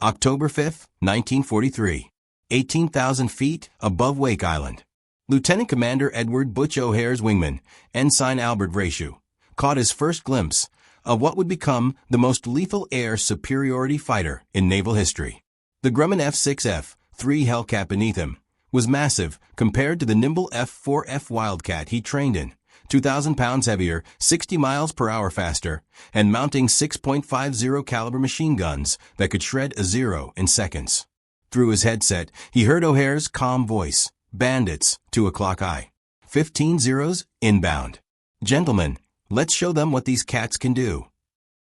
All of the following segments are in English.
October 5, 1943. 18,000 feet above Wake Island. Lieutenant Commander Edward Butch O'Hare's wingman, Ensign Albert Vreeshuh, caught his first glimpse of what would become the most lethal air superiority fighter in naval history. The Grumman F6F Hellcat beneath him was massive compared to the nimble F4F Wildcat he trained in, 2,000 pounds heavier, 60 miles per hour faster, and mounting 6.50 caliber machine guns that could shred a Zero in seconds. Through his headset, he heard O'Hare's calm voice. Bandits, 2 o'clock I. 15 Zeros, inbound. Gentlemen, let's show them what these cats can do.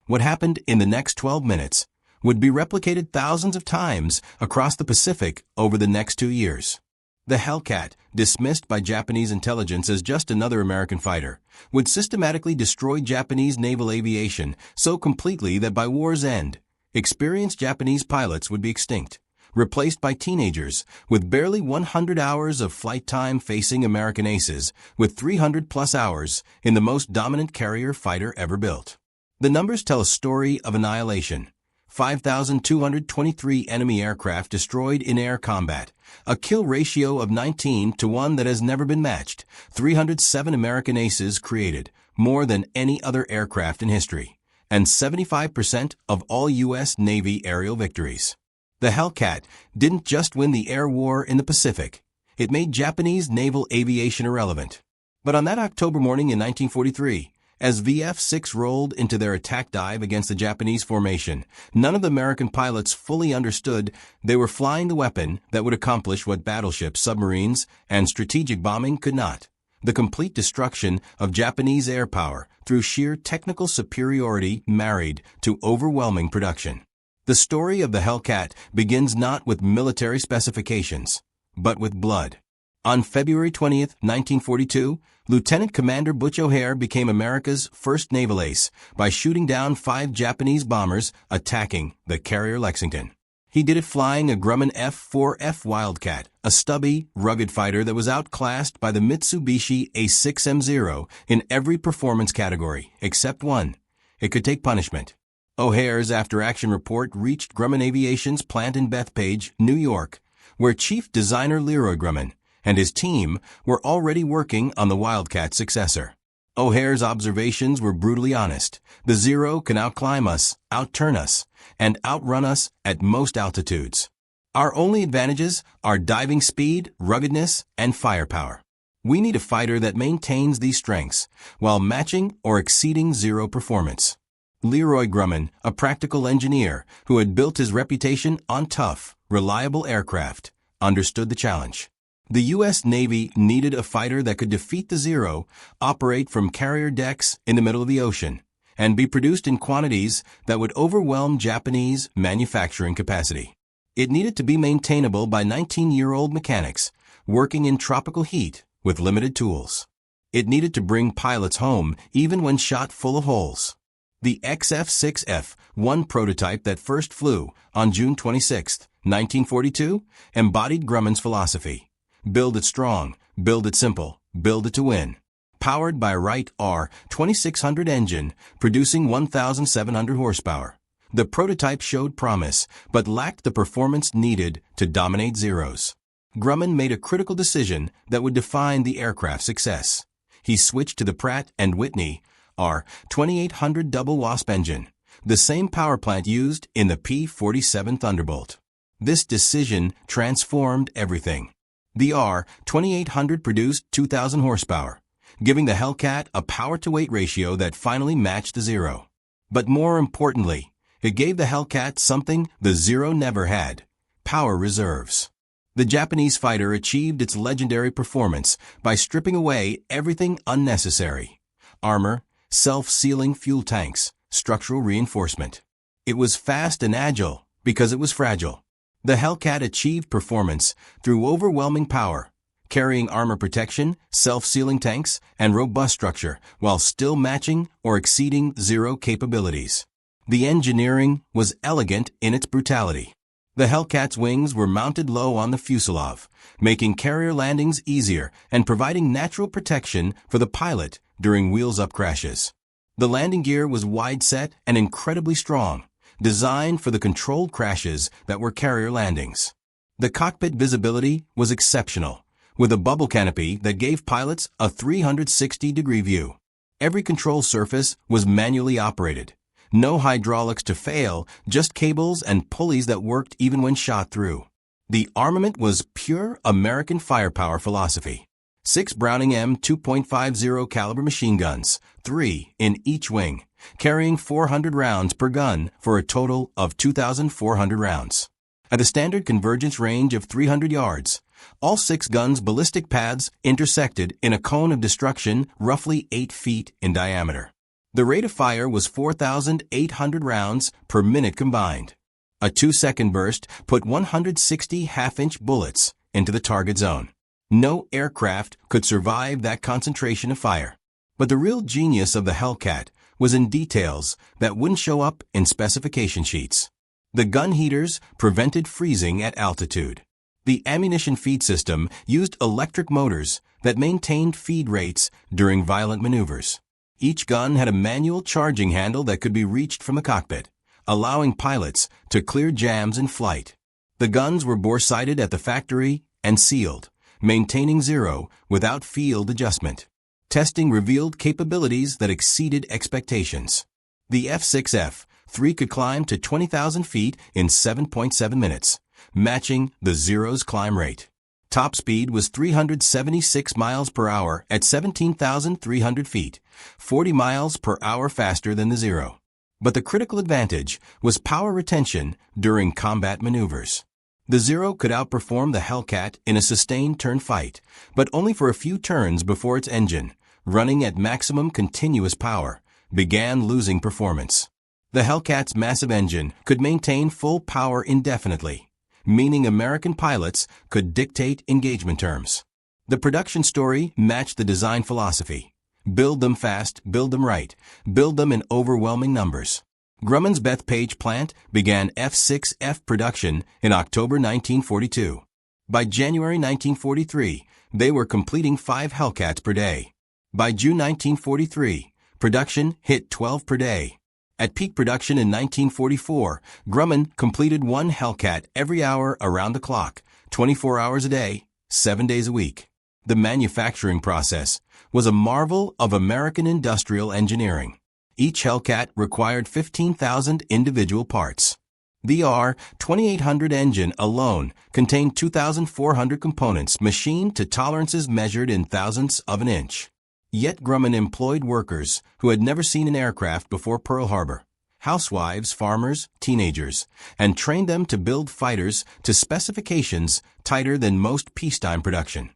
What happened in the next 12 minutes would be replicated thousands of times across the Pacific over the next 2 years. The Hellcat, dismissed by Japanese intelligence as just another American fighter, would systematically destroy Japanese naval aviation so completely that by war's end, experienced Japanese pilots would be extinct, replaced by teenagers with barely 100 hours of flight time facing American aces with 300-plus hours in the most dominant carrier fighter ever built. The numbers tell a story of annihilation. 5,223 enemy aircraft destroyed in air combat, a kill ratio of 19-1 that has never been matched, 307 American aces created, more than any other aircraft in history, and 75% of all U.S. Navy aerial victories. The Hellcat didn't just win the air war in the Pacific, it made Japanese naval aviation irrelevant. But on that October morning in 1943, as VF-6 rolled into their attack dive against the Japanese formation, none of the American pilots fully understood they were flying the weapon that would accomplish what battleships, submarines, and strategic bombing could not: the complete destruction of Japanese air power through sheer technical superiority married to overwhelming production. The story of the Hellcat begins not with military specifications, but with blood. On February 20, 1942, Lieutenant Commander Butch O'Hare became America's first naval ace by shooting down 5 Japanese bombers attacking the carrier Lexington. He did it flying a Grumman F4F Wildcat, a stubby, rugged fighter that was outclassed by the Mitsubishi A6M0 in every performance category, except one: it could take punishment. O'Hare's after-action report reached Grumman Aviation's plant in Bethpage, New York, where chief designer Leyte Gulf and his team were already working on the Wildcat's successor. O'Hare's observations were brutally honest. The Zero can outclimb us, outturn us, and outrun us at most altitudes. Our only advantages are diving speed, ruggedness, and firepower. We need a fighter that maintains these strengths while matching or exceeding Zero performance. Leyte Gulf, a practical engineer who had built his reputation on tough, reliable aircraft, understood the challenge. The U.S. Navy needed a fighter that could defeat the Zero, operate from carrier decks in the middle of the ocean, and be produced in quantities that would overwhelm Japanese manufacturing capacity. It needed to be maintainable by 19-year-old mechanics, working in tropical heat with limited tools. It needed to bring pilots home even when shot full of holes. The XF-6F-1 prototype that first flew on June 26, 1942, embodied Grumman's philosophy. Build it strong, build it simple, build it to win. Powered by a Wright R2600 engine, producing 1,700 horsepower. The prototype showed promise, but lacked the performance needed to dominate Zeros. Grumman made a critical decision that would define the aircraft's success. He switched to the Pratt & Whitney R2800 double Wasp engine, the same power plant used in the P-47 Thunderbolt. This decision transformed everything. The R2800 produced 2,000 horsepower, giving the Hellcat a power-to-weight ratio that finally matched the Zero. But more importantly, it gave the Hellcat something the Zero never had: power reserves. The Japanese fighter achieved its legendary performance by stripping away everything unnecessary: armor, self-sealing fuel tanks, structural reinforcement. It was fast and agile because it was fragile. The Hellcat achieved performance through overwhelming power, carrying armor protection, self-sealing tanks, and robust structure, while still matching or exceeding Zero capabilities. The engineering was elegant in its brutality. The Hellcat's wings were mounted low on the fuselage, making carrier landings easier and providing natural protection for the pilot during wheels-up crashes. The landing gear was wide-set and incredibly strong, designed for the controlled crashes that were carrier landings. The cockpit visibility was exceptional, with a bubble canopy that gave pilots a 360-degree view. Every control surface was manually operated. No hydraulics to fail, just cables and pulleys that worked even when shot through. The armament was pure American firepower philosophy. 6 Browning M2.50 caliber machine guns, 3 in each wing, carrying 400 rounds per gun for a total of 2,400 rounds. At a standard convergence range of 300 yards, all 6 guns' ballistic paths intersected in a cone of destruction roughly 8 feet in diameter. The rate of fire was 4,800 rounds per minute combined. A 2-second burst put 160 half-inch bullets into the target zone. No aircraft could survive that concentration of fire. But the real genius of the Hellcat was in details that wouldn't show up in specification sheets. The gun heaters prevented freezing at altitude. The ammunition feed system used electric motors that maintained feed rates during violent maneuvers. Each gun had a manual charging handle that could be reached from the cockpit, allowing pilots to clear jams in flight. The guns were bore-sighted at the factory and sealed, maintaining zero without field adjustment. Testing revealed capabilities that exceeded expectations. The F6F-3 could climb to 20,000 feet in 7.7 minutes, matching the Zero's climb rate. Top speed was 376 miles per hour at 17,300 feet, 40 miles per hour faster than the Zero. But the critical advantage was power retention during combat maneuvers. The Zero could outperform the Hellcat in a sustained turn fight, but only for a few turns before its engine, running at maximum continuous power, began losing performance. The Hellcat's massive engine could maintain full power indefinitely, meaning American pilots could dictate engagement terms. The production story matched the design philosophy. Build them fast, build them right, build them in overwhelming numbers. Grumman's Bethpage plant began F6F production in October 1942. By January 1943, they were completing 5 Hellcats per day. By June 1943, production hit 12 per day. At peak production in 1944, Grumman completed 1 Hellcat every hour around the clock, 24 hours a day, 7 days a week. The manufacturing process was a marvel of American industrial engineering. Each Hellcat required 15,000 individual parts. The R-2800 engine alone contained 2,400 components machined to tolerances measured in thousandths of an inch. Yet Grumman employed workers who had never seen an aircraft before Pearl Harbor, housewives, farmers, teenagers, and trained them to build fighters to specifications tighter than most peacetime production.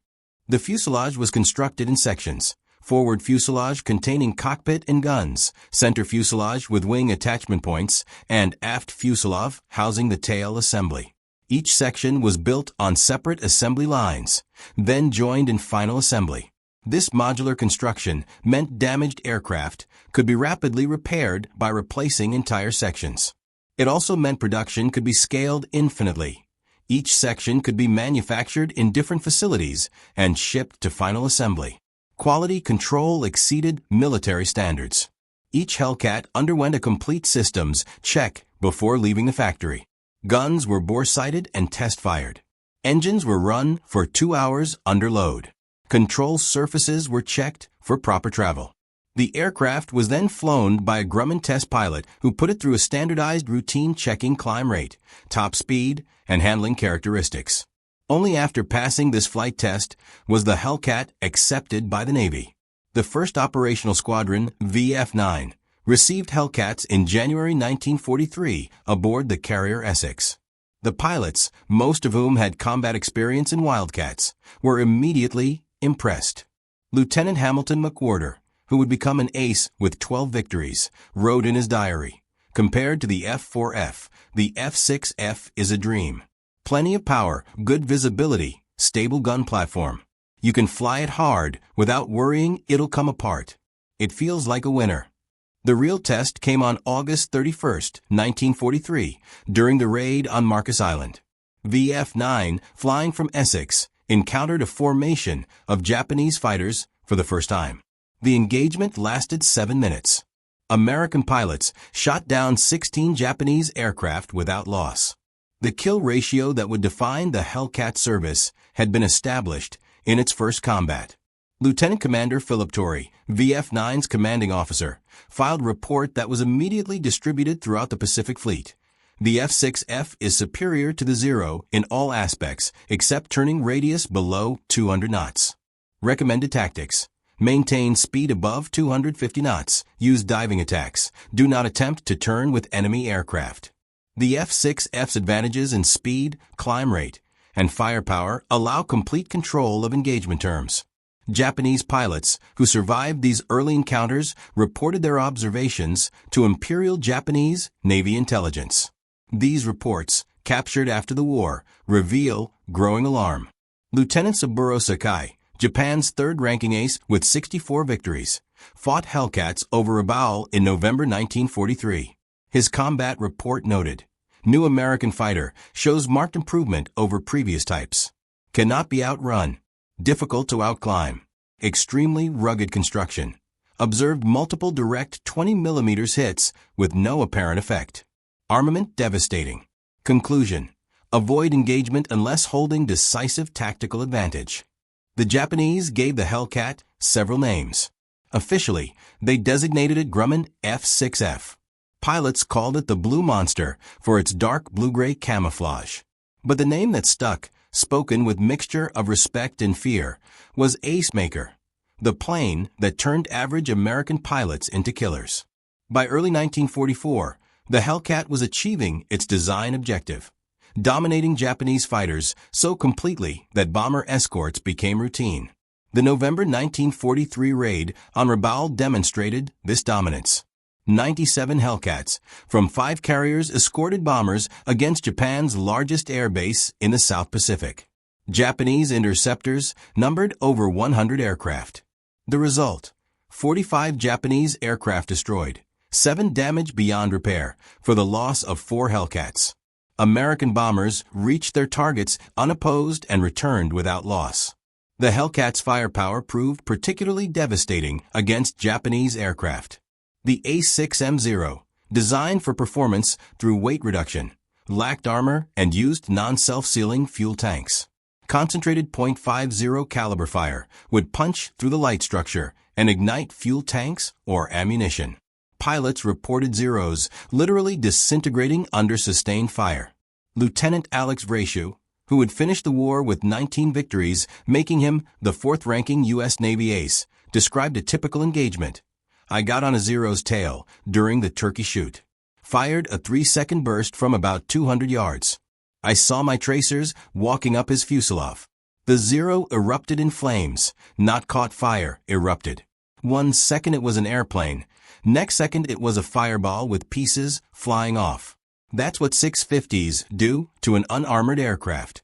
The fuselage was constructed in sections: forward fuselage containing cockpit and guns, center fuselage with wing attachment points, and aft fuselage housing the tail assembly. Each section was built on separate assembly lines, then joined in final assembly. This modular construction meant damaged aircraft could be rapidly repaired by replacing entire sections. It also meant production could be scaled infinitely. Each section could be manufactured in different facilities and shipped to final assembly. Quality control exceeded military standards. Each Hellcat underwent a complete systems check before leaving the factory. Guns were bore-sighted and test-fired. Engines were run for 2 hours under load. Control surfaces were checked for proper travel. The aircraft was then flown by a Grumman test pilot who put it through a standardized routine checking climb rate, top speed, and handling characteristics. Only after passing this flight test was the Hellcat accepted by the Navy. The first operational squadron, VF-9, received Hellcats in January 1943 aboard the carrier Essex. The pilots, most of whom had combat experience in Wildcats, were immediately impressed. Lieutenant Hamilton McWhorter, who would become an ace with 12 victories, wrote in his diary, "Compared to the F4F, the F6F is a dream. Plenty of power, good visibility, stable gun platform. You can fly it hard without worrying it'll come apart. It feels like a winner." The real test came on August 31, 1943, during the raid on Marcus Island. VF-9, flying from Essex, encountered a formation of Japanese fighters for the first time. The engagement lasted 7 minutes. American pilots shot down 16 Japanese aircraft without loss. The kill ratio that would define the Hellcat service had been established in its first combat. Lieutenant Commander Philip Torrey, VF-9's commanding officer, filed a report that was immediately distributed throughout the Pacific Fleet. The F6F is superior to the Zero in all aspects except turning radius below 200 knots. Recommended tactics: maintain speed above 250 knots, use diving attacks, do not attempt to turn with enemy aircraft. The F6F's advantages in speed, climb rate, and firepower allow complete control of engagement terms. Japanese pilots who survived these early encounters reported their observations to Imperial Japanese Navy intelligence. These reports, captured after the war, reveal growing alarm. Lieutenant Saburo Sakai, Japan's third-ranking ace with 64 victories, fought Hellcats over Rabaul in November 1943. His combat report noted, "New American fighter shows marked improvement over previous types. Cannot be outrun. Difficult to outclimb. Extremely rugged construction. Observed multiple direct 20mm hits with no apparent effect. Armament devastating. Conclusion: avoid engagement unless holding decisive tactical advantage." The Japanese gave the Hellcat several names. Officially, they designated it Grumman F6F. Pilots called it the Blue Monster for its dark blue-gray camouflage. But the name that stuck, spoken with mixture of respect and fear, was Ace Maker, the plane that turned average American pilots into killers. By early 1944, the Hellcat was achieving its design objective, dominating Japanese fighters so completely that bomber escorts became routine. The November 1943 raid on Rabaul demonstrated this dominance. 97 Hellcats from 5 carriers escorted bombers against Japan's largest air base in the South Pacific. Japanese interceptors numbered over 100 aircraft. The result: 45 Japanese aircraft destroyed, 7 damaged beyond repair, for the loss of 4 Hellcats. American bombers reached their targets unopposed and returned without loss. The Hellcat's firepower proved particularly devastating against Japanese aircraft. The A6M0, designed for performance through weight reduction, lacked armor and used non-self-sealing fuel tanks. Concentrated .50 caliber fire would punch through the light structure and ignite fuel tanks or ammunition. Pilots reported Zeros literally disintegrating under sustained fire. Lieutenant Alex Vrashu, who had finished the war with 19 victories, making him the 4th-ranking U.S. Navy ace, described a typical engagement. "I got on a Zero's tail during the turkey shoot. Fired a 3-second burst from about 200 yards. I saw my tracers walking up his fuselage. The Zero erupted in flames. Not caught fire, erupted. 1 second it was an airplane. Next second it was a fireball with pieces flying off. That's what 650s do to an unarmored aircraft."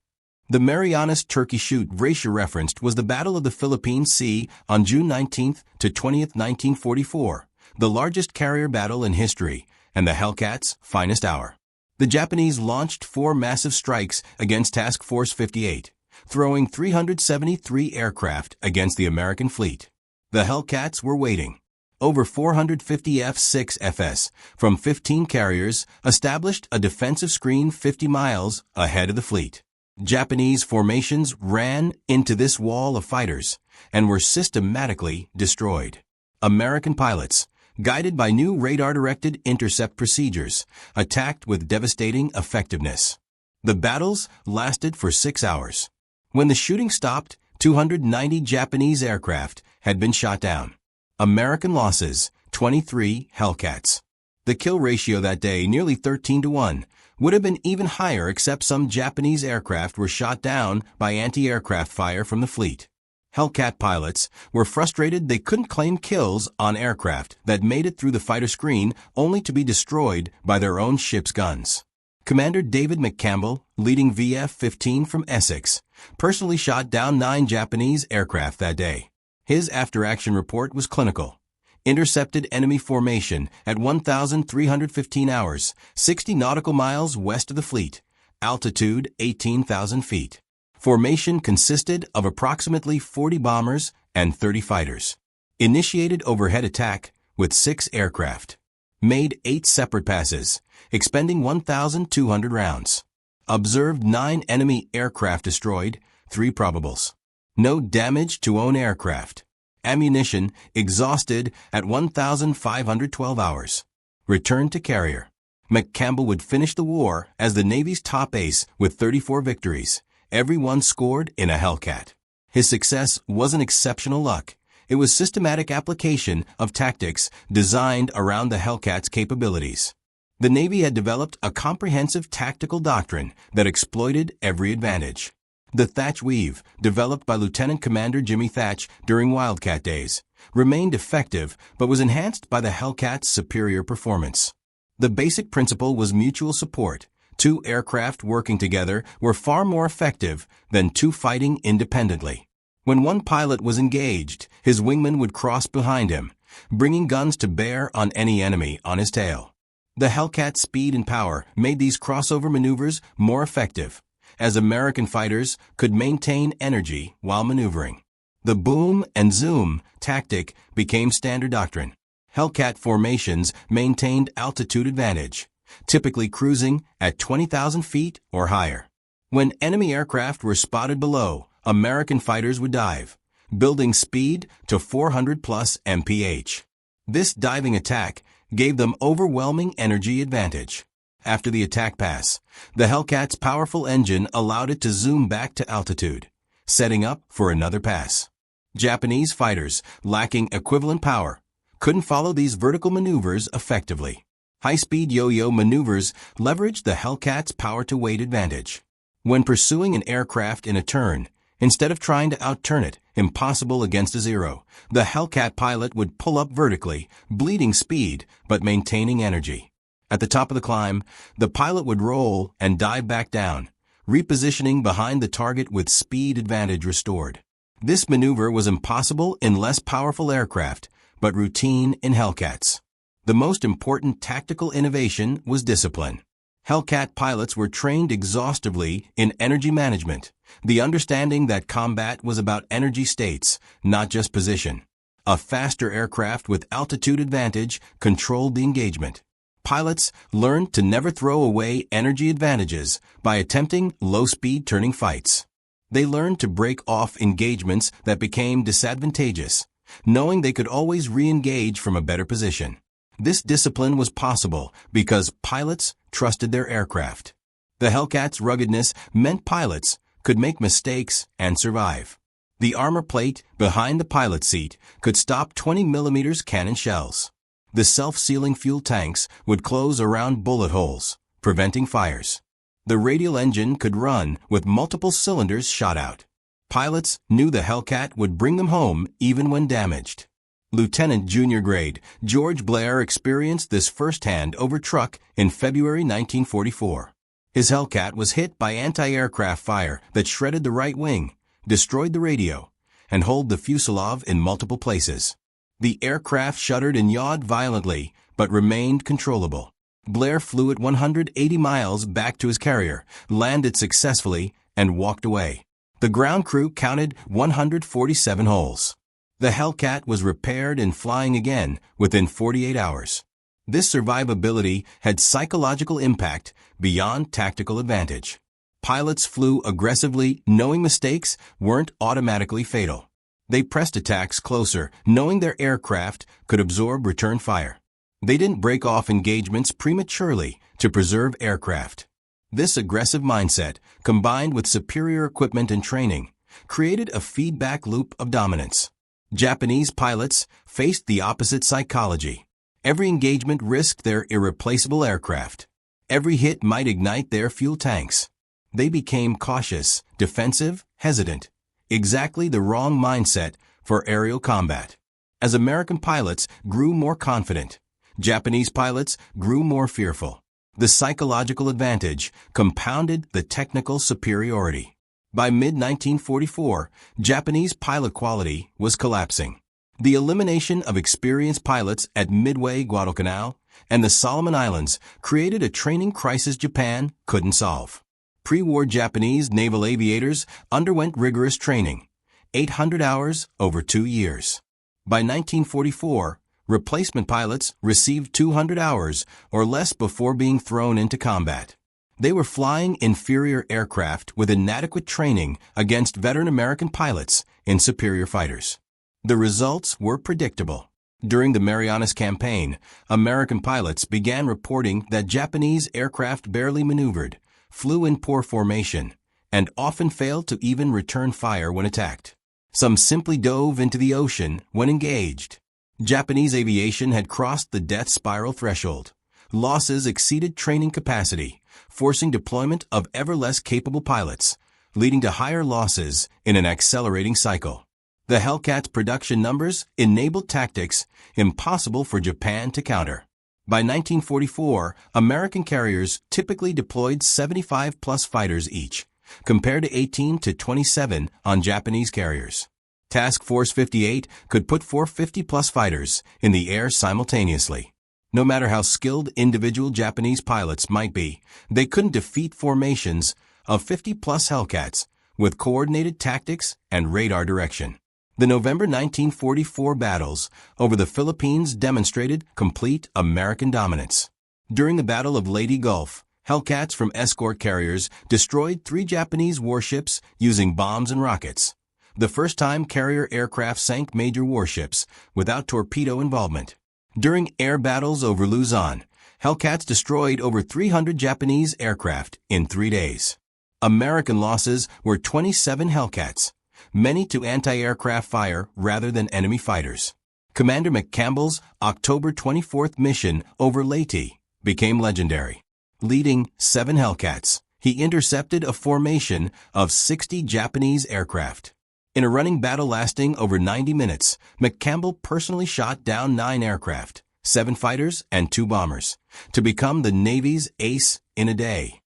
The Marianas turkey shoot Vrashu referenced was the Battle of the Philippine Sea on June 19 to 20, 1944, the largest carrier battle in history and the Hellcat's finest hour. The Japanese launched 4 massive strikes against Task Force 58, throwing 373 aircraft against the American fleet. The Hellcats were waiting. Over 450 F6Fs from 15 carriers established a defensive screen 50 miles ahead of the fleet. Japanese formations ran into this wall of fighters and were systematically destroyed. American pilots, guided by new radar-directed intercept procedures, attacked with devastating effectiveness. The battles lasted for 6 hours. When the shooting stopped, 290 Japanese aircraft had been shot down. American losses: 23 Hellcats. The kill ratio that day, nearly 13-1, would have been even higher except some Japanese aircraft were shot down by anti-aircraft fire from the fleet. Hellcat pilots were frustrated they couldn't claim kills on aircraft that made it through the fighter screen only to be destroyed by their own ship's guns. Commander David McCampbell, leading VF-15 from Essex, personally shot down 9 Japanese aircraft that day. His after-action report was clinical. Intercepted enemy formation at 1,315 hours, 60 nautical miles west of the fleet. Altitude 18,000 feet. Formation consisted of approximately 40 bombers and 30 fighters. Initiated overhead attack with 6 aircraft. Made 8 separate passes, expending 1,200 rounds. Observed 9 enemy aircraft destroyed, 3 probables. No damage to own aircraft. Ammunition exhausted at 1,512 hours. Returned to carrier. McCampbell would finish the war as the Navy's top ace with 34 victories, every one scored in a Hellcat. His success wasn't exceptional luck. It was systematic application of tactics designed around the Hellcat's capabilities. The Navy had developed a comprehensive tactical doctrine that exploited every advantage. The Thatch Weave, developed by Lieutenant Commander Jimmy Thatch during Wildcat days, remained effective but was enhanced by the Hellcat's superior performance. The basic principle was mutual support. 2 aircraft working together were far more effective than 2 fighting independently. When one pilot was engaged, his wingman would cross behind him, bringing guns to bear on any enemy on his tail. The Hellcat's speed and power made these crossover maneuvers more effective, as American fighters could maintain energy while maneuvering. The boom and zoom tactic became standard doctrine. Hellcat formations maintained altitude advantage, typically cruising at 20,000 feet or higher. When enemy aircraft were spotted below, American fighters would dive, building speed to 400 plus mph. This diving attack gave them overwhelming energy advantage. After the attack pass, the Hellcat's powerful engine allowed it to zoom back to altitude, setting up for another pass. Japanese fighters, lacking equivalent power, couldn't follow these vertical maneuvers effectively. High-speed yo-yo maneuvers leveraged the Hellcat's power-to-weight advantage. When pursuing an aircraft in a turn, instead of trying to outturn it, impossible against a zero, the Hellcat pilot would pull up vertically, bleeding speed but maintaining energy. At the top of the climb, the pilot would roll and dive back down, repositioning behind the target with speed advantage restored. This maneuver was impossible in less powerful aircraft, but routine in Hellcats. The most important tactical innovation was discipline. Hellcat pilots were trained exhaustively in energy management, the understanding that combat was about energy states, not just position. A faster aircraft with altitude advantage controlled the engagement. Pilots learned to never throw away energy advantages by attempting low-speed turning fights. They learned to break off engagements that became disadvantageous, knowing they could always re-engage from a better position. This discipline was possible because pilots trusted their aircraft. The Hellcat's ruggedness meant pilots could make mistakes and survive. The armor plate behind the pilot's seat could stop 20mm cannon shells. The self-sealing fuel tanks would close around bullet holes, preventing fires. The radial engine could run with multiple cylinders shot out. Pilots knew the Hellcat would bring them home even when damaged. Lieutenant Junior Grade George Blair experienced this firsthand over truck in February 1944. His Hellcat was hit by anti-aircraft fire that shredded the right wing, destroyed the radio, and holed the fuselage in multiple places. The aircraft shuddered and yawed violently, but remained controllable. Blair flew at 180 miles back to his carrier, landed successfully, and walked away. The ground crew counted 147 holes. The Hellcat was repaired and flying again within 48 hours. This survivability had psychological impact beyond tactical advantage. Pilots flew aggressively, knowing mistakes weren't automatically fatal. They pressed attacks closer, knowing their aircraft could absorb return fire. They didn't break off engagements prematurely to preserve aircraft. This aggressive mindset, combined with superior equipment and training, created a feedback loop of dominance. Japanese pilots faced the opposite psychology. Every engagement risked their irreplaceable aircraft. Every hit might ignite their fuel tanks. They became cautious, defensive, hesitant. Exactly the wrong mindset for aerial combat. As American pilots grew more confident, Japanese pilots grew more fearful. The psychological advantage compounded the technical superiority. By mid-1944, Japanese pilot quality was collapsing. The elimination of experienced pilots at Midway, Guadalcanal, and the Solomon Islands created a training crisis Japan couldn't solve. Pre-war Japanese naval aviators underwent rigorous training, 800 hours over 2 years. By 1944, Replacement pilots received 200 hours or less before being thrown into combat. They were flying inferior aircraft with inadequate training against veteran American pilots in superior fighters. The results were predictable. During the Marianas campaign, American pilots began reporting that Japanese aircraft barely maneuvered, flew in poor formation, and often failed to even return fire when attacked. Some simply dove into the ocean when engaged. Japanese aviation had crossed the death spiral threshold. Losses exceeded training capacity, forcing deployment of ever less capable pilots, leading to higher losses in an accelerating cycle. The Hellcat's production numbers enabled tactics impossible for Japan to counter. By 1944, American carriers typically deployed 75-plus fighters each, compared to 18 to 27 on Japanese carriers. Task Force 58 could put 450-plus fighters in the air simultaneously. No matter how skilled individual Japanese pilots might be, they couldn't defeat formations of 50-plus Hellcats with coordinated tactics and radar direction. The November 1944 battles over the Philippines demonstrated complete American dominance. During the Battle of Leyte Gulf, Hellcats from escort carriers destroyed 3 Japanese warships using bombs and rockets. The first time carrier aircraft sank major warships without torpedo involvement. During air battles over Luzon, Hellcats destroyed over 300 Japanese aircraft in 3 days. American losses were 27 Hellcats, many to anti-aircraft fire rather than enemy fighters. Commander McCampbell's October 24th mission over Leyte became legendary. Leading 7 Hellcats, he intercepted a formation of 60 Japanese aircraft. In a running battle lasting over 90 minutes, McCampbell personally shot down 9 aircraft, 7 fighters and 2 bombers, to become the Navy's ace in a day.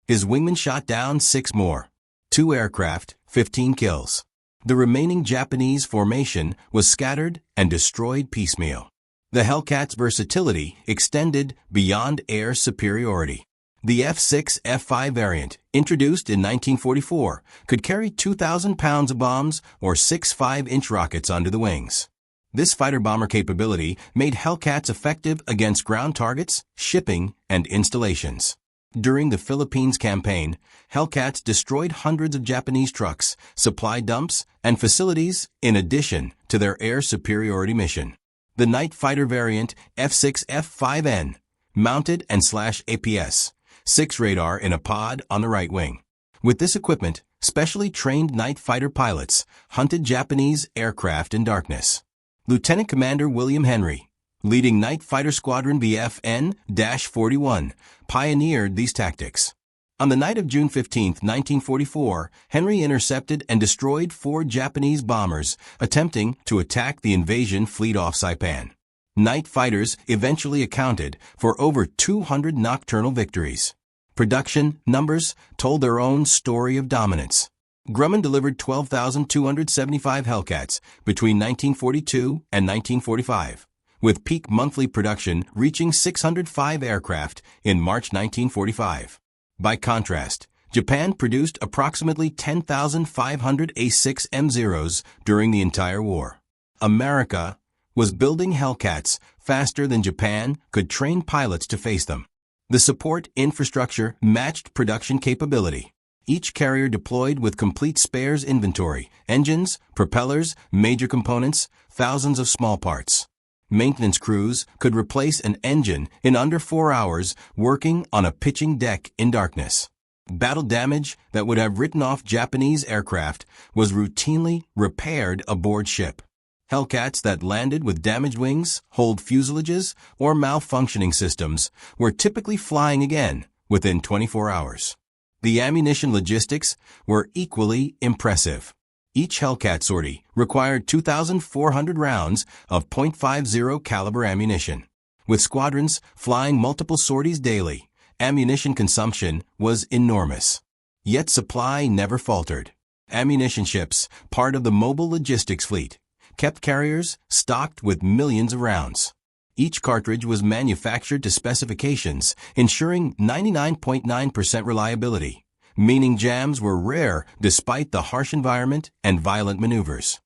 His wingman shot down 6 more, 2 aircraft, 15 kills. The remaining Japanese formation was scattered and destroyed piecemeal. The Hellcat's versatility extended beyond air superiority. The F6F5 variant, introduced in 1944, could carry 2,000 pounds of bombs or 6 5-inch rockets under the wings. This fighter-bomber capability made Hellcats effective against ground targets, shipping, and installations. During the Philippines campaign, Hellcats destroyed hundreds of Japanese trucks, supply dumps, and facilities in addition to their air superiority mission. The night fighter variant F6F5N, mounted and /APS, 6 radar in a pod on the right wing. With this equipment, specially trained night fighter pilots hunted Japanese aircraft in darkness. Lieutenant Commander William Henry, leading Night Fighter Squadron VFN-41, pioneered these tactics. On the night of June 15, 1944, Henry intercepted and destroyed 4 Japanese bombers attempting to attack the invasion fleet off Saipan. Night fighters eventually accounted for over 200 nocturnal victories. Production numbers told their own story of dominance. Grumman delivered 12,275 Hellcats between 1942 and 1945, with peak monthly production reaching 605 aircraft in March 1945. By contrast, Japan produced approximately 10,500 A6 M0s during the entire war. America was building Hellcats faster than Japan could train pilots to face them. The support infrastructure matched production capability. Each carrier deployed with complete spares inventory, engines, propellers, major components, thousands of small parts. Maintenance crews could replace an engine in under 4 hours working on a pitching deck in darkness. Battle damage that would have written off Japanese aircraft was routinely repaired aboard ship. Hellcats that landed with damaged wings, hold fuselages, or malfunctioning systems were typically flying again within 24 hours. The ammunition logistics were equally impressive. Each Hellcat sortie required 2,400 rounds of .50 caliber ammunition. With squadrons flying multiple sorties daily, ammunition consumption was enormous. Yet supply never faltered. Ammunition ships, part of the mobile logistics fleet, kept carriers stocked with millions of rounds. Each cartridge was manufactured to specifications, ensuring 99.9% reliability, meaning jams were rare despite the harsh environment and violent maneuvers.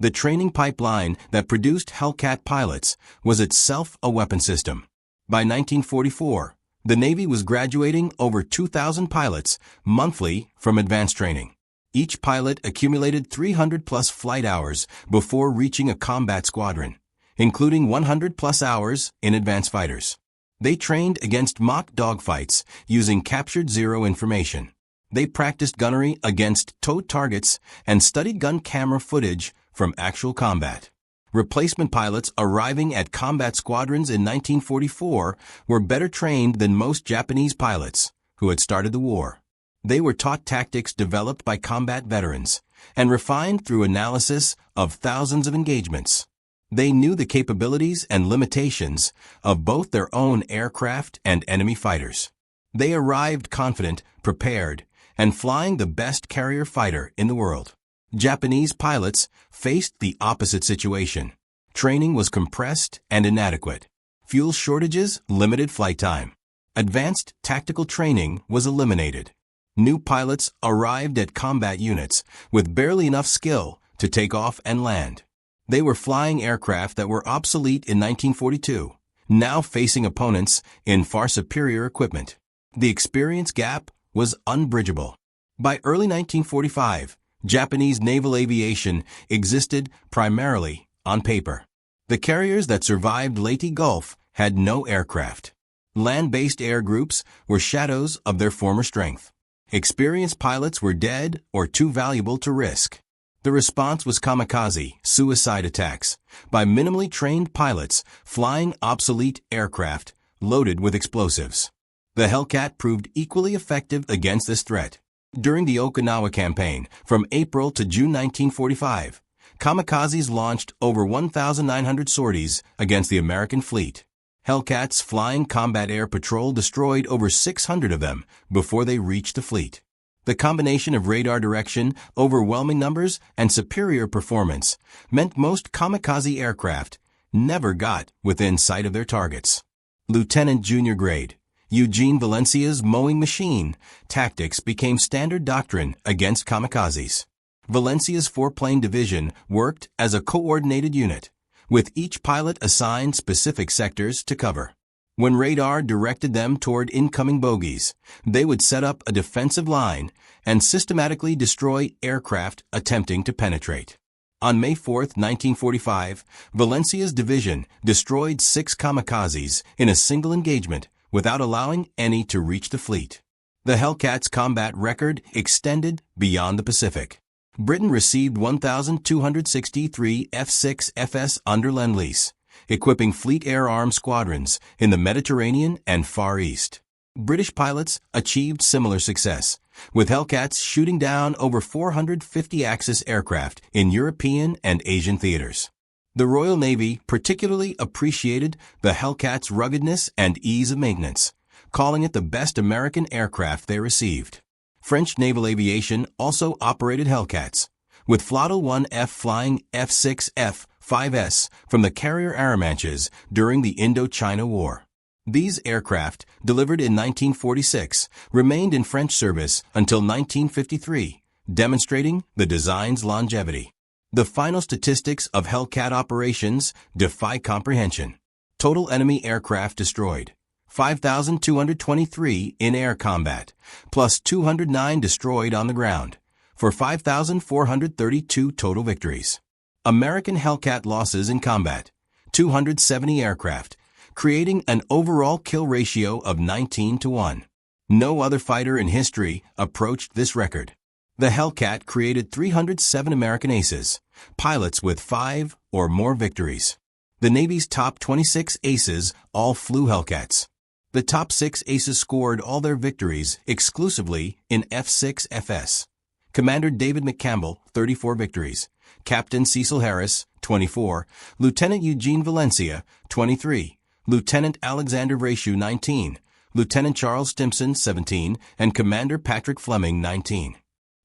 The training pipeline that produced Hellcat pilots was itself a weapon system. By 1944, the Navy was graduating over 2,000 pilots monthly from advanced training. Each pilot accumulated 300-plus flight hours before reaching a combat squadron, including 100-plus hours in advanced fighters. They trained against mock dogfights using captured zero information. They practiced gunnery against towed targets and studied gun camera footage from actual combat. Replacement pilots arriving at combat squadrons in 1944 were better trained than most Japanese pilots who had started the war. They were taught tactics developed by combat veterans and refined through analysis of thousands of engagements. They knew the capabilities and limitations of both their own aircraft and enemy fighters. They arrived confident, prepared, and flying the best carrier fighter in the world. Japanese pilots faced the opposite situation. Training was compressed and inadequate. Fuel shortages limited flight time. Advanced tactical training was eliminated. New pilots arrived at combat units with barely enough skill to take off and land. They were flying aircraft that were obsolete in 1942, now facing opponents in far superior equipment. The experience gap was unbridgeable. By early 1945, Japanese naval aviation existed primarily on paper. The carriers that survived Leyte Gulf had no aircraft. Land-based air groups were shadows of their former strength. Experienced pilots were dead or too valuable to risk. The response was kamikaze, suicide attacks, by minimally trained pilots flying obsolete aircraft loaded with explosives. The Hellcat proved equally effective against this threat. During the Okinawa campaign, from April to June 1945, kamikazes launched over 1,900 sorties against the American fleet. Hellcats flying combat air patrol destroyed over 600 of them before they reached the fleet. The combination of radar direction, overwhelming numbers, and superior performance meant most kamikaze aircraft never got within sight of their targets. Lieutenant Junior Grade Eugene Valencia's mowing machine tactics became standard doctrine against kamikazes. Valencia's four-plane division worked as a coordinated unit, with each pilot assigned specific sectors to cover. When radar directed them toward incoming bogies, they would set up a defensive line and systematically destroy aircraft attempting to penetrate. On May 4, 1945, Valencia's division destroyed 6 kamikazes in a single engagement without allowing any to reach the fleet. The Hellcat's combat record extended beyond the Pacific. Britain received 1,263 F6Fs under Lend-Lease, equipping Fleet Air Arm squadrons in the Mediterranean and Far East. British pilots achieved similar success, with Hellcats shooting down over 450 Axis aircraft in European and Asian theaters. The Royal Navy particularly appreciated the Hellcat's ruggedness and ease of maintenance, calling it the best American aircraft they received. French naval aviation also operated Hellcats, with Flottille 1F flying F6F-5S from the carrier Arromanches during the Indochina War. These aircraft, delivered in 1946, remained in French service until 1953, demonstrating the design's longevity. The final statistics of Hellcat operations defy comprehension. Total enemy aircraft destroyed: 5,223 in air combat, plus 209 destroyed on the ground, for 5,432 total victories. American Hellcat losses in combat: 270 aircraft, creating an overall kill ratio of 19-1. No other fighter in history approached this record. The Hellcat created 307 American aces, pilots with 5 or more victories. The Navy's top 26 aces all flew Hellcats. The top 6 aces scored all their victories exclusively in F6FS. Commander David McCampbell, 34 victories. Captain Cecil Harris, 24. Lieutenant Eugene Valencia, 23. Lieutenant Alexander Vreeshuh, 19. Lieutenant Charles Stimson, 17. And Commander Patrick Fleming, 19.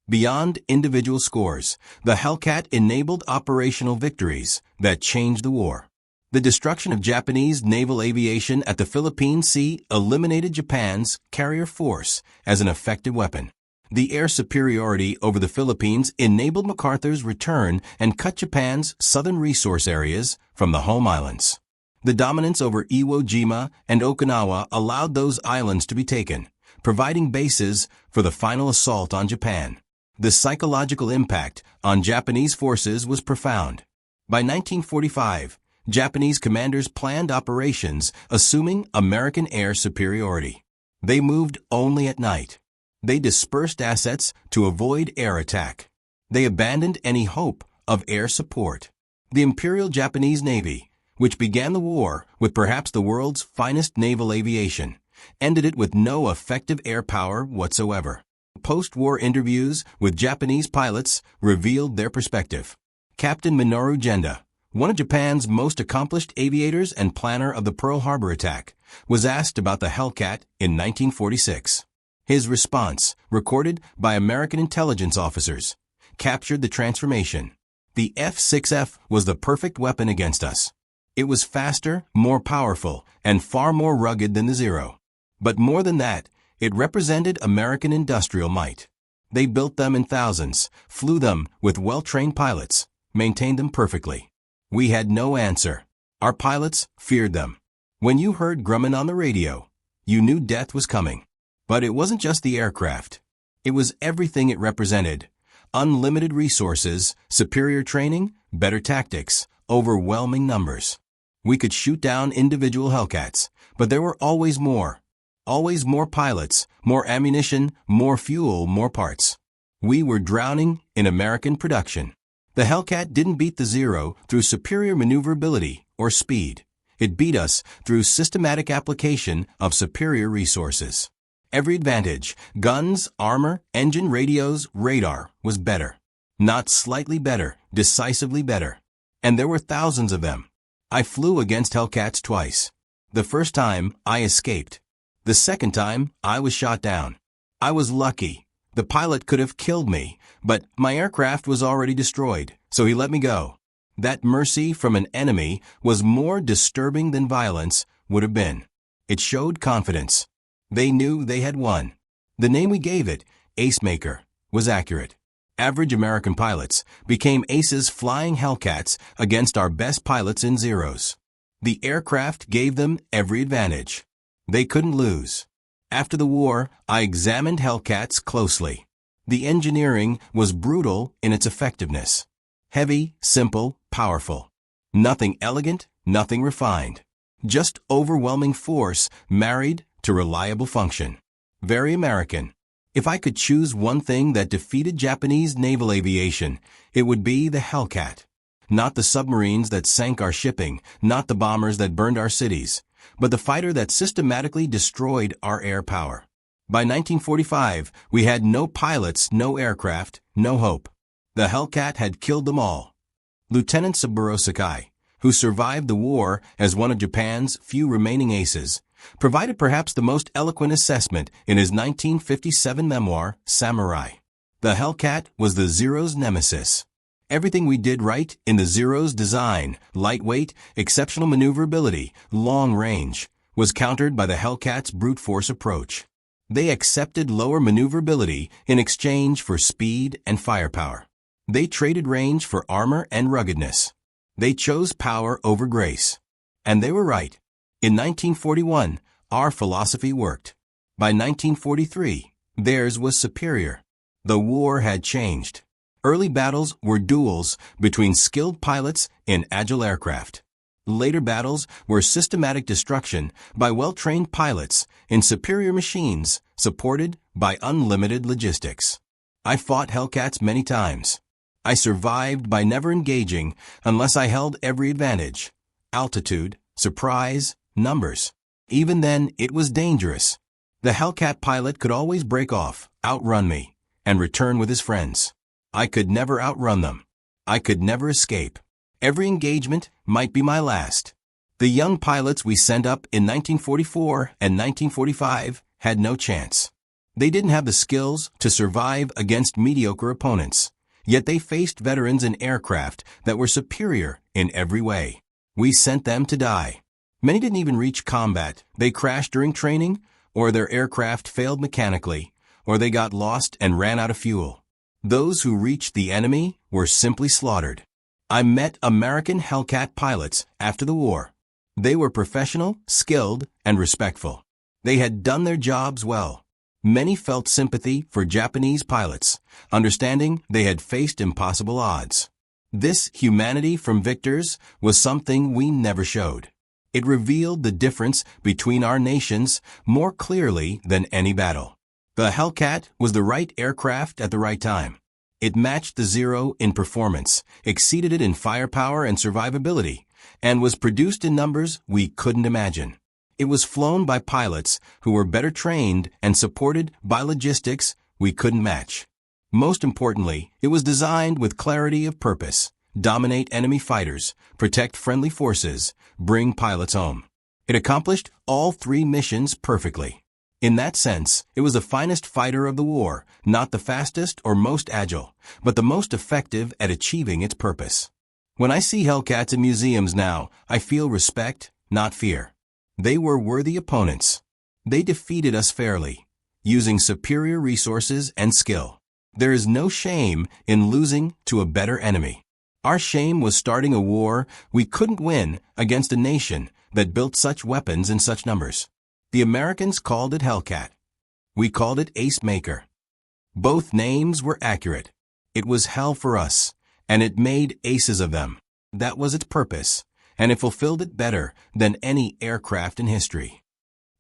Beyond individual scores, the Hellcat enabled operational victories that changed the war. The destruction of Japanese naval aviation at the Philippine Sea eliminated Japan's carrier force as an effective weapon. The air superiority over the Philippines enabled MacArthur's return and cut Japan's southern resource areas from the home islands. The dominance over Iwo Jima and Okinawa allowed those islands to be taken, providing bases for the final assault on Japan. The psychological impact on Japanese forces was profound. By 1945, Japanese commanders planned operations assuming American air superiority. They moved only at night. They dispersed assets to avoid air attack. They abandoned any hope of air support. The Imperial Japanese Navy, which began the war with perhaps the world's finest naval aviation, ended it with no effective air power whatsoever. Post-war interviews with Japanese pilots revealed their perspective. Captain Minoru Genda, one of Japan's most accomplished aviators and planner of the Pearl Harbor attack, was asked about the Hellcat in 1946. His response, recorded by American intelligence officers, captured the transformation. The F6F was the perfect weapon against us. It was faster, more powerful, and far more rugged than the Zero. But more than that, it represented American industrial might. They built them in thousands, flew them with well-trained pilots, maintained them perfectly. We had no answer. Our pilots feared them. When you heard Grumman on the radio, you knew death was coming. But it wasn't just the aircraft. It was everything it represented. Unlimited resources, superior training, better tactics, overwhelming numbers. We could shoot down individual Hellcats, but there were always more. Always more pilots, more ammunition, more fuel, more parts. We were drowning in American production. The Hellcat didn't beat the Zero through superior maneuverability or speed. It beat us through systematic application of superior resources. Every advantage, guns, armor, engine, radios, radar, was better. Not slightly better, decisively better. And there were thousands of them. I flew against Hellcats twice. The first time, I escaped. The second time, I was shot down. I was lucky. The pilot could have killed me, but my aircraft was already destroyed, so he let me go. That mercy from an enemy was more disturbing than violence would have been. It showed confidence. They knew they had won. The name we gave it, Ace Maker, was accurate. Average American pilots became aces flying Hellcats against our best pilots in Zeros. The aircraft gave them every advantage. They couldn't lose. After the war, I examined Hellcats closely. The engineering was brutal in its effectiveness. Heavy, simple, powerful. Nothing elegant, nothing refined. Just overwhelming force married to reliable function. Very American. If I could choose one thing that defeated Japanese naval aviation, it would be the Hellcat. Not the submarines that sank our shipping, not the bombers that burned our cities, but the fighter that systematically destroyed our air power. By 1945, we had no pilots, no aircraft, no hope. The Hellcat had killed them all. Lieutenant Saburo Sakai, who survived the war as one of Japan's few remaining aces, provided perhaps the most eloquent assessment in his 1957 memoir, Samurai. The Hellcat was the Zero's nemesis. Everything we did right in the Zero's design, lightweight, exceptional maneuverability, long range, was countered by the Hellcat's brute force approach. They accepted lower maneuverability in exchange for speed and firepower. They traded range for armor and ruggedness. They chose power over grace. And they were right. In 1941, our philosophy worked. By 1943, theirs was superior. The war had changed. Early battles were duels between skilled pilots in agile aircraft. Later battles were systematic destruction by well-trained pilots in superior machines supported by unlimited logistics. I fought Hellcats many times. I survived by never engaging unless I held every advantage. Altitude, surprise, numbers. Even then, it was dangerous. The Hellcat pilot could always break off, outrun me, and return with his friends. I could never outrun them. I could never escape. Every engagement might be my last. The young pilots we sent up in 1944 and 1945 had no chance. They didn't have the skills to survive against mediocre opponents, yet they faced veterans in aircraft that were superior in every way. We sent them to die. Many didn't even reach combat. They crashed during training, or their aircraft failed mechanically, or they got lost and ran out of fuel. Those who reached the enemy were simply slaughtered. I met American Hellcat pilots after the war. They were professional, skilled, and respectful. They had done their jobs well. Many felt sympathy for Japanese pilots, understanding they had faced impossible odds. This humanity from victors was something we never showed. It revealed the difference between our nations more clearly than any battle. The Hellcat was the right aircraft at the right time. It matched the Zero in performance, exceeded it in firepower and survivability, and was produced in numbers we couldn't imagine. It was flown by pilots who were better trained and supported by logistics we couldn't match. Most importantly, it was designed with clarity of purpose: dominate enemy fighters, protect friendly forces, bring pilots home. It accomplished all three missions perfectly. In that sense, it was the finest fighter of the war, not the fastest or most agile, but the most effective at achieving its purpose. When I see Hellcats in museums now, I feel respect, not fear. They were worthy opponents. They defeated us fairly, using superior resources and skill. There is no shame in losing to a better enemy. Our shame was starting a war we couldn't win against a nation that built such weapons in such numbers. The Americans called it Hellcat. We called it Ace Maker. Both names were accurate. It was hell for us, and it made aces of them. That was its purpose, and it fulfilled it better than any aircraft in history.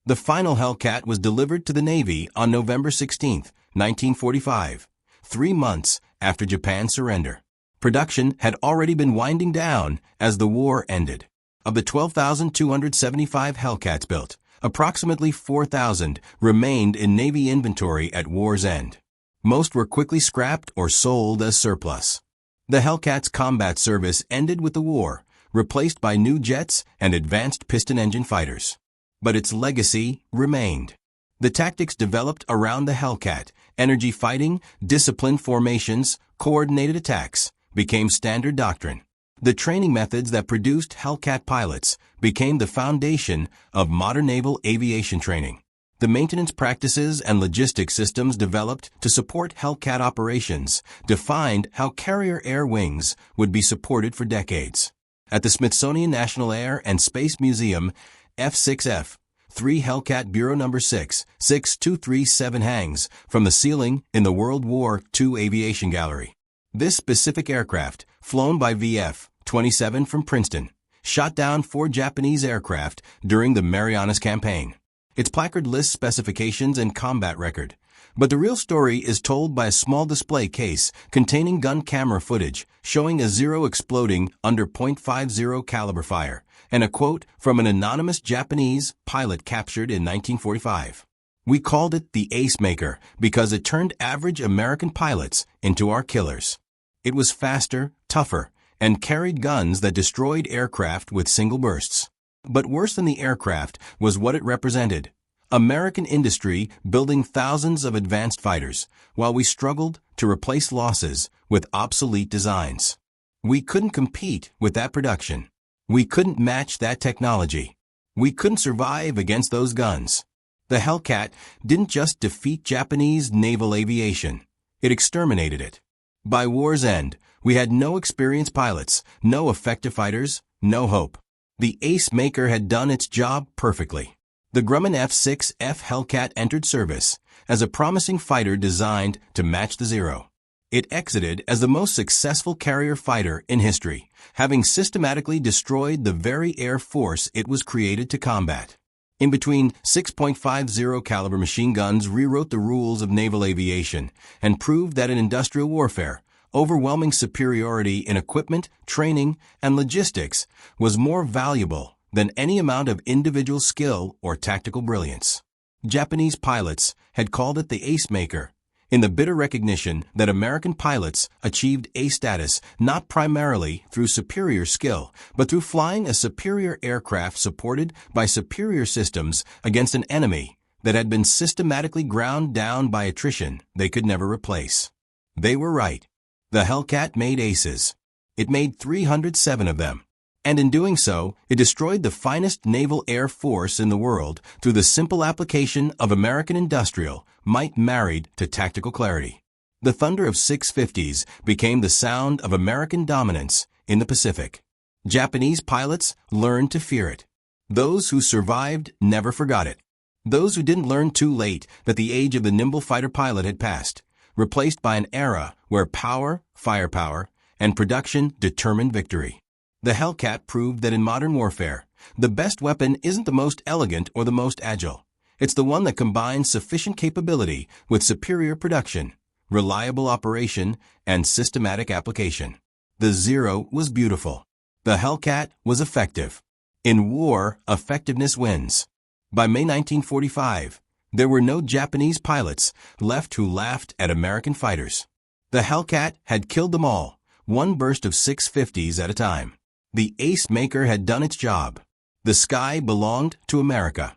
The final Hellcat was delivered to the Navy on November 16, 1945, 3 months after Japan's surrender. Production had already been winding down as the war ended. Of the 12,275 Hellcats built, approximately 4,000 remained in Navy inventory at war's end. Most were quickly scrapped or sold as surplus. The Hellcat's combat service ended with the war, replaced by new jets and advanced piston engine fighters. But its legacy remained. The tactics developed around the Hellcat, energy fighting, disciplined formations, coordinated attacks, became standard doctrine. The training methods that produced Hellcat pilots became the foundation of modern naval aviation training. The maintenance practices and logistics systems developed to support Hellcat operations defined how carrier air wings would be supported for decades. At the Smithsonian National Air and Space Museum, F6F, 3 Hellcat Bureau No. 6, 6237 hangs from the ceiling in the World War II Aviation Gallery. This specific aircraft, flown by VF-27 from Princeton, shot down 4 Japanese aircraft during the Marianas campaign. Its placard lists specifications and combat record, but the real story is told by a small display case containing gun camera footage showing a Zero exploding under .50 caliber fire, and a quote from an anonymous Japanese pilot captured in 1945. We called it the Ace Maker because it turned average American pilots into our killers. It was faster, tougher, and carried guns that destroyed aircraft with single bursts. But worse than the aircraft was what it represented. American industry building thousands of advanced fighters, while we struggled to replace losses with obsolete designs. We couldn't compete with that production. We couldn't match that technology. We couldn't survive against those guns. The Hellcat didn't just defeat Japanese naval aviation. It exterminated it. By war's end, we had no experienced pilots, no effective fighters, no hope. The Ace Maker had done its job perfectly. The Grumman F6F Hellcat entered service as a promising fighter designed to match the Zero. It exited as the most successful carrier fighter in history, having systematically destroyed the very air force it was created to combat. In between, 6.50 caliber machine guns rewrote the rules of naval aviation and proved that in industrial warfare, overwhelming superiority in equipment, training, and logistics was more valuable than any amount of individual skill or tactical brilliance. Japanese pilots had called it the Ace Maker, in the bitter recognition that American pilots achieved ace status not primarily through superior skill, but through flying a superior aircraft supported by superior systems against an enemy that had been systematically ground down by attrition they could never replace. They were right. The Hellcat made aces. It made 307 of them. And in doing so, it destroyed the finest naval air force in the world through the simple application of American industrial might married to tactical clarity. The thunder of 650s became the sound of American dominance in the Pacific. Japanese pilots learned to fear it. Those who survived never forgot it. Those who didn't learn too late that the age of the nimble fighter pilot had passed, replaced by an era where power, firepower, and production determined victory. The Hellcat proved that in modern warfare, the best weapon isn't the most elegant or the most agile. It's the one that combines sufficient capability with superior production, reliable operation, and systematic application. The Zero was beautiful. The Hellcat was effective. In war, effectiveness wins. By May 1945, there were no Japanese pilots left who laughed at American fighters. The Hellcat had killed them all, one burst of 650s at a time. The ace maker had done its job. The sky belonged to America.